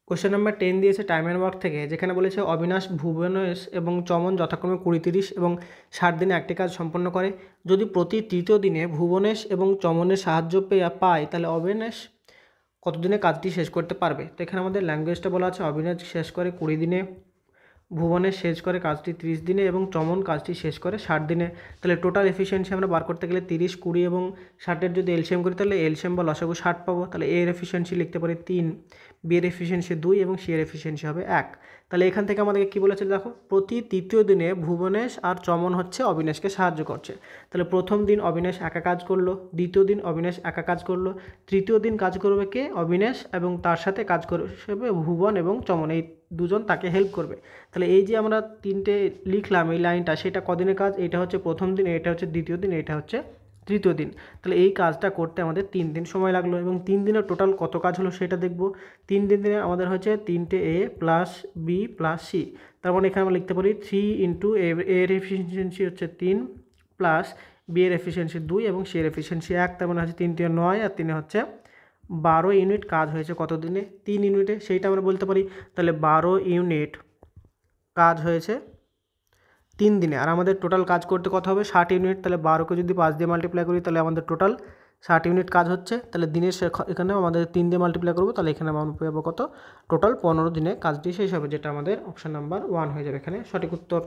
Question number 10 দিয়েছে time and work থেকে, যেখানে বলেছে অবিনাশ, ভুবনেশ এবং চমন যথাক্রমে 20-30 এবং 60 দিনে একটি কাজ সম্পন্ন করে। যদি প্রতি তৃতীয় দিনে ভুবনেশ এবং চমনের সাহায্য পায়, তাহলে অবিনাশ কতদিনে কাজটি শেষ করতে পারবে। তো এখানে আমাদের ল্যাঙ্গুয়েজটা বলা আছে, অবিনাশ শেষ করে 20 দিনে, ভুবনেশ শেষ করে কাজটি 30 দিনে এবং চমন কাজটি শেষ করে 60 দিনে। তাহলে টোটাল এফিসিয়েন্সি আমরা বার করতে গেলে 30, 20 এবং 60-এর যদি এলসিএম করি তাহলে এলসিএম বা লসাগু 60 পাবো। তাহলে এর এফিসিয়েন্সি লিখতে পারি 3, বি এর এফিসিয়েন্সি 2 এবং সি এর এফিসিয়েন্সি হবে 1। তাহলে এখান থেকে আমাদেরকে কী বলেছে দেখো, প্রতি তৃতীয় দিনে ভুবনেশ আর চমন হচ্ছে অবিনাশকে সাহায্য করছে। তাহলে প্রথম দিন অবিনাশ একা কাজ করলো, দ্বিতীয় দিন অবিনাশ একা কাজ করলো, তৃতীয় দিন কাজ করবে কে, অবিনাশ, এবং তার সাথে কাজ করবে ভুবন এবং চমন, এই দুজন তাকে হেল্প করবে। তাহলে এই যে আমরা তিনটে লিখলাম এই লাইনটা, সেটা কদিনের কাজ, এটা হচ্ছে প্রথম দিন, এটা হচ্ছে দ্বিতীয় দিন, এটা হচ্ছে তৃতীয় দিন। তাহলে এই কাজটা করতে আমাদের 3 দিন সময় লাগলো এবং 3 দিনের টোটাল কত কাজ হলো সেটা দেখব। 3 দিনে আমাদের হচ্ছে 3টে এ প্লাস বি প্লাস সি, তার মানে এখানে আমরা লিখতে পারি 3 ইন্টু এর এফিসিয়েন্সি হচ্ছে 3 প্লাস বি এর এফিসিয়েন্সি 2 এবং সি এর এফিসিয়েন্সি 1, তার মানে হচ্ছে 3 × 9 আর 3 হচ্ছে 12 ইউনিট কাজ হয়েছে কত দিনে, 3 ইউনিটে, সেইটা আমরা বলতে পারি। তাহলে 12 ইউনিট কাজ হয়েছে 3 দিনে, আর আমাদের টোটাল কাজ করতে কত হবে, 60 ইউনিট। তাহলে 12কে যদি 5 দিয়ে মাল্টিপ্লাই করি তাহলে আমাদের টোটাল 60 ইউনিট কাজ হচ্ছে। তাহলে দিনের এখানে আমাদের 3 দিয়ে মাল্টিপ্লাই করবো, তাহলে এখানে আমরা পাবো কত, টোটাল 15 দিনে কাজটি শেষ হবে, যেটা আমাদের অপশান নাম্বার 1 হয়ে যাবে এখানে সঠিক উত্তর।